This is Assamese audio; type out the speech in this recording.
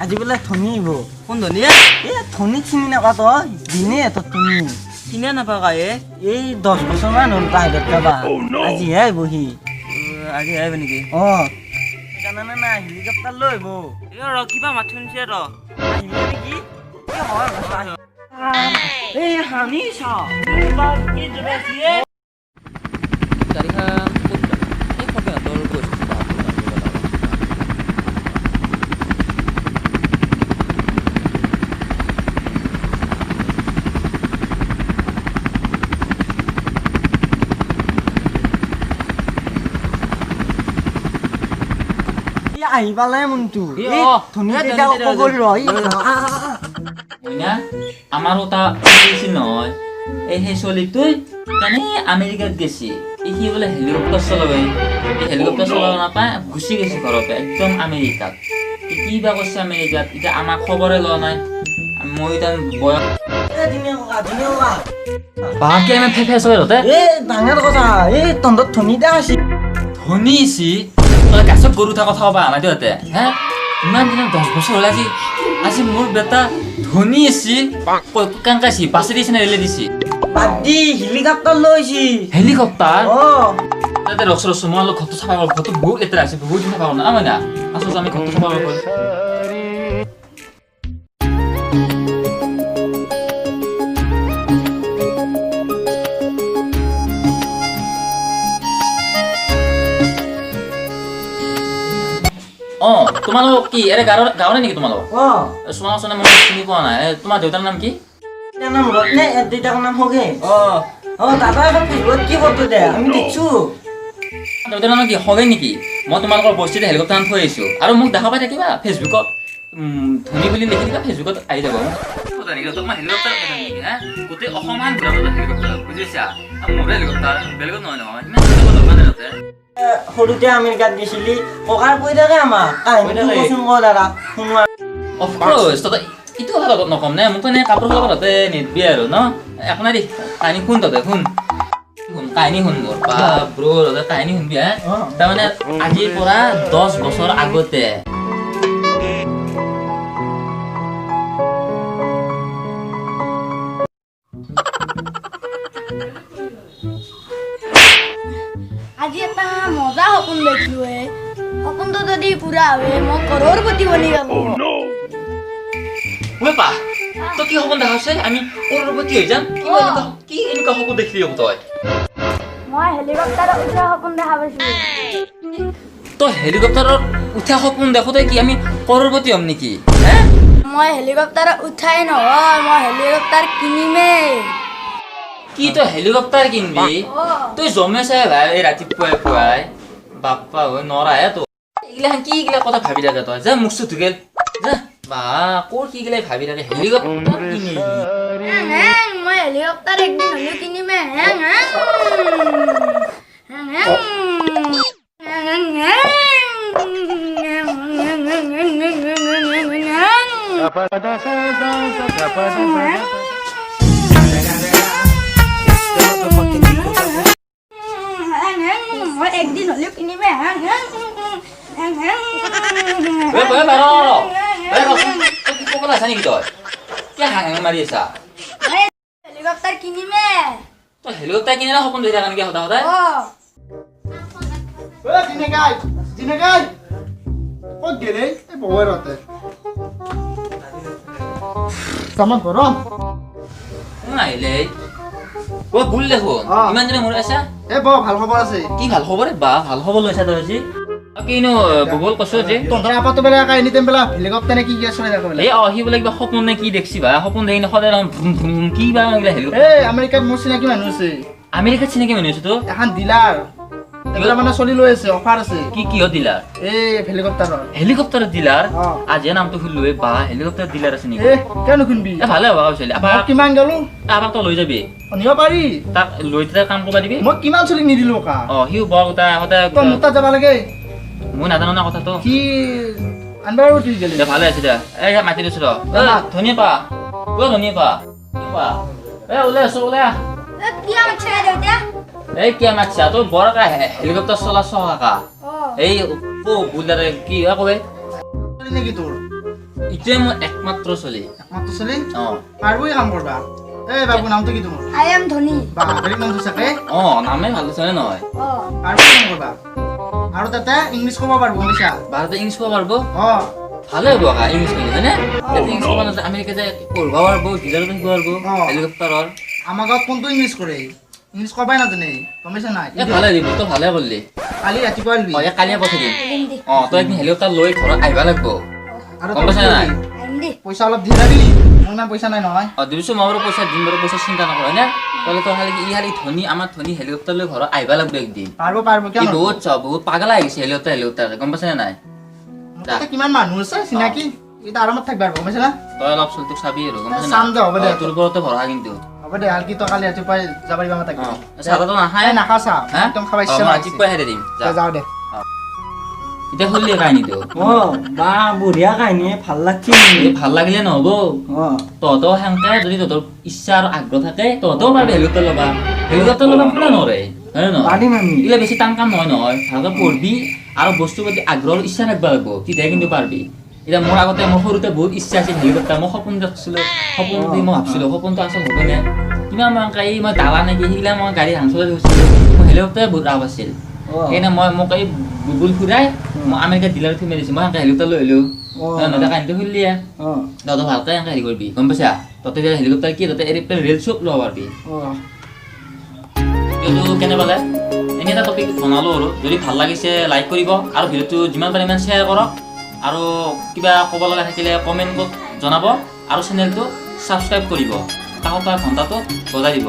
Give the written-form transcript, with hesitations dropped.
আজি বোলে ধনী আহিব কোন ধনী ধনী চিনি নাপা তই দিনে এটা ধনী চিনে নাপাওঁ কায়ে এই 10 বছৰমান হ'ল বাহিৰত যাবা আজিহে আহিবহি আজি আহিব নেকি জানানে নাই হেলিকপ্টাৰ লৈ আহিব ৰ কিবা মাথো শুনিছে ৰ আহিব নেকি এই হানি চা কি জবাইছে গাড়ীখন এই ফকেটৰ গৈছে আহি পালে মনটো ধনী আমাৰো তা গৈছিল নহয় এই সেই চলিটোই মানে আমেৰিকাত গেছি সি বোলে হেলিকপ্টাৰ চলাব এই হেলিকপ্টাৰ চলাব নাপায় গুচি গৈছে ঘৰতে একদম আমেৰিকাত কি বা কৈছে আমেৰিকাত এতিয়া আমাক খবৰে লোৱা নাই মই তাৰ বয়স বাকি আমি ফেফেছ হৈ ৰতে ডাঙৰ কথা এই তহঁতৰ ধনী দা আছে ধনী আছি তই গাছত গৰু থকা কথা ক'বা আমাৰ দেউতাই হে ইমান দিনৰ 10 বছৰ হ'ল আজি মোৰ বেটা ধনী আছি কাংকাছি বাছে দিছে না ৰেলে দিছি বাদি হেলিকপ্টাৰ লৈছি হেলিকপ্টাৰ তাতে ৰস মই অলপ ঘৰটো চাফা কৰোঁ ঘৰটো বহুত লেতেৰা আছে বহুত দিন চাফা কৰোঁ না আমাৰ না আচলতে আমি ঘৰটো চাফা কৰোঁ তোমালোক কি এৰে গাঁৱৰে নেকি তোমালোক চোৱা চোৱা মই চিনি পোৱা নাই তোমাৰ দেউতাৰ নাম কি নাম ৰত্নে দেউতাৰ নাম হগে দাদা এখন ফেচবুকত কি ফটো দে আমি দেখছো দেউতাৰ নাম কি হগে নেকি মই তোমালোকৰ বস্তিতে হেলিকপ্টাৰ থৈ আহিছোঁ আৰু মোক দেখা পাই থাকিবা ফেচবুকত ধনী বুলি লিখি দিবা ফেচবুকত আহি যাব মই হেলিকপ্টাৰ গোটেই অসমান ঘূৰাব হেলিকপ্টাৰ বুজিছা মোৰে হেলিকপ্টাৰ বেলেগত নহয় নহয় সৰুতে আমেৰিকাত গৈছিলি ককাৰ কৈ থাকে আমাক কাহিনীটো কচোন ক দাদা শুনোৱা অফক'ৰ্ছ তই এইটো কথা লগত নকম নে মোক এনে কাপোৰ লগত তাতে নিদিবি আৰু ন একো নাই দেই কাহিনী শুন তহঁতে শুন কাহিনী শুন মোৰ ব্ৰ কাহিনী শুনবি তাৰমানে আজিৰ পৰা 10 বছৰ আগতে আজি এটা মজা সপোন দেখিলো সপোনটো যদি পুৰা হয় মই কৰৰপতি বনি গলো পা তই কি সপোন দেখাইছে আমি কৰৰপতি হৈ যাম কি এনেকুৱা সপোন দেখিলি তই মই হেলিকপ্টাৰত উঠা সপোন দেখা পাইছো তই হেলিকপ্টাৰত উঠা সপোন দেখোতে কি আমি কৰৰপতি হ'ম নেকি মই হেলিকপ্টাৰত উঠাই নহয় মই হেলিকপ্টাৰ কিনিমেই কি তই হেলিকপ্টাৰ কিনবি তই জমে চাই ভাই এই ৰাতিপুৱাই পুৱাই বাপ্পা হৈ নৰাহে তো এইগিলাখান কি এইগিলা কথা ভাবি থাকে তই যা মুখ চুট ধুগেল যা বা ক'ৰ কি গিলাই ভাবি থাকে হেলিকপ্টাৰ কিনিবি মই হেলিকপ্টাৰ একদিন হ'লেও কিনিমেই একদিন হ'লেও কিনিমে হেলিকপ্টাৰ কিনিমে তই হেলিকপ্টাৰ কিনে সপোন ধৰি থাকা নেকি সদায় সদায় ক'ত গেলে এই বৌৰতে সামান গৰম কোন আহিলে বুল দেখোন ইমান দিনে মোৰ আছা এ বৰ ভাল খবৰ আছে কি ভাল খবৰ বা ভাল খবৰ লৈছা তই আজি কিনো ভূগোল কৈছো যে তহঁতৰ আপাতো বেলা এনি টাইম বেলা হেলিকপ্টাৰ নে কি কি চলাই থাকে এই সি বোলে কিবা সপোন নে কি দেখছি বা সপোন দেখি সদায় ভ্ৰুম ভ্ৰুম কি বা হেলিকপ্টাৰ এই আমেৰিকাত মোৰ চিনাকি মানুহ আছে আমেৰিকাত চিনাকি মানুহ আছে তো এখন ডিলাৰ এগুলা মানে চলি লৈ আছে অফাৰ আছে কি কিহৰ ডিলাৰ এই হেলিকপ্টাৰৰ ডিলাৰ আজি নামটো শুনিলো বা হেলিকপ্টাৰ ডিলাৰ আছে নেকি এ কেন কিনবি ভালে হ'ব কৈছিলি মই কিমান গলো আমাক তই লৈ যাবি নিব পাৰি তাক লৈ তাক কাম কৰিব দিবি মই কিমান চলি নিদিলো কা সিও বৰ কথা সদায় তই মোৰ তাত যাব লাগে মই নাজানো না কথাটো কি আনবাৰ উঠি গেলি ভালে আছে দে এই মাতি দিছো ৰ ধনিয়া পা ধনিয়া পা ওলাই আছো ওলাই কি আছে দেউতা এই কি মাতছা তোৰ বৰ কা হেলিকপ্টাৰ চলা চহা কা এই বুলাৰে কি কবে নেকি তোৰ ইটোৱে মোৰ একমাত্ৰ চলি একমাত্ৰ চলি অ পাৰবই কাম কৰবা এই বাবু নামটো কি তোমাৰ আই এম ধনী বা বেলেগ নাম চাকে অ নামে ভাল আছে নে নহয় অ পাৰবই কাম কৰবা আৰু তাতে ইংলিছ ক'ব পাৰব বুজিছা ভাৰতে ইংলিছ ক'ব পাৰিব অ ভালে হ'ব আকা ইংলিছ ক'লে হয়নে ইংলিছ ক'ব নাজানে আমেৰিকা যে পঢ়িব পাৰিব ডিলাৰত শিকিব পাৰিব হেলিকপ্টাৰৰ আমাৰ গাঁৱত কোনটো ইংলিছ কৰে ইংলিছ ক'বাই নাজানে গম পাইছা নাই এ ভালে দিব তই ভালে কৰিলি কালি ৰাতিপুৱা আহিবি অ এই কালিয়ে পঠাই দিম দিম দি অ তই একদিন হেলিকপ্টাৰ লৈ ঘৰত আহিব লাগিব আৰু গম পাইছা নাই আহিম দি পইচা অলপ দি যাবি মোৰ ইমান পইচা নাই নহয় অ দিবিছো মই বাৰু পইচা দিম বাৰু পইচা চিন্তা নকৰ হয়নে তই তই খালি ই খালি ধনী আমাৰ ধনী হেলিকপ্টাৰ লৈ ঘৰত আহিব লাগিব একদিন পাৰব ই কিয় বহুত পাগলা হৈ গৈছে হেলিকপ্টাৰ গম পাইছা নে নাই তাতে কিমান মানুহ আছে চিনাকি এটা আৰামত থাকবা আৰু গম পাইছা না তই অলপ চলটোক চাবি আৰু গম পাইছা চাম দে, হ'ব দে। তোৰ ওপৰতে ভৰসা কিন্তু হ'ব দে আৰু কি তই কালি ৰাতিপুৱা যাব পাৰিবা মই তাকে চাহটো নাখায় নাখা চাহ হা একদম খাব অ, ইচ্ছা মই নাই ৰাতিপুৱাই হেৰি দিম যা। যাওঁ দে এতিয়া খুলিলে কাহিনীটো অ বা বঢ়িয়া কাহিনী ভাল লাগছে এই ভাল লাগিলে নহ'ব অ তহঁতেও সেনেকে যদি তহঁতৰ ইচ্ছা আৰু আগ্ৰহ থাকে তহঁতেও পাৰিবি হেলিকপ্টাৰ ল'বা হেলিকপ্টাৰ ল'বা কোনে নৰে হয় নে নহয় পাৰিম আমি এইগিলা বেছি টান কাম নহয় নহয় ভালকে পঢ়বি আৰু বস্তুৰ প্ৰতি আগ্ৰহ আৰু ইচ্ছা থাকিব লাগিব তেতিয়াহে কিন্তু পাৰিবি এতিয়া মোৰ আগতে মোৰ সৰুতে বহুত ইচ্ছা আছিল হেলিকপ্টাৰ মই সপোন দেখিছিলোঁ সপোন দেখি মই ভাবছিলোঁ সপোনটো আচল হ'বনে কিমান মই দালা নেকি সেইগিলা মই গাড়ী হাংচলাই গৈছিলোঁ মোৰ হেলিকপ্টাৰে বহুত ৰাপ আছিল সেইকাৰণে মোক এই গুগল ফুৰাই মই আমেৰিকা ডিলাৰত সোমাই দিছোঁ মই সেনেকৈ হেলিকপ্টাৰ লৈ আহিলোঁ নহ'লে কাহিনীটো খুলিলে অ তহঁতে ভালকৈ এনেকৈ হেৰি কৰিবি গম পাইছা তহঁতে এতিয়া হেলিকপ্টাৰ কি তহঁতে এৰ'প্লেন ৰেল চব ল'ব পাৰিবি অ ভিডিঅ'টো কেনে পালে এনে এটা টপিক বনালোঁ আৰু যদি ভাল লাগিছে লাইক কৰিব আৰু ভিডিঅ'টো যিমান পাৰে ইমান শ্বেয়াৰ কৰক আৰু কিবা ক'ব লগা থাকিলে কমেণ্টত জনাব আৰু চেনেলটো ছাবস্ক্ৰাইব কৰিব কাষত ঘণ্টাটো বজাই দিব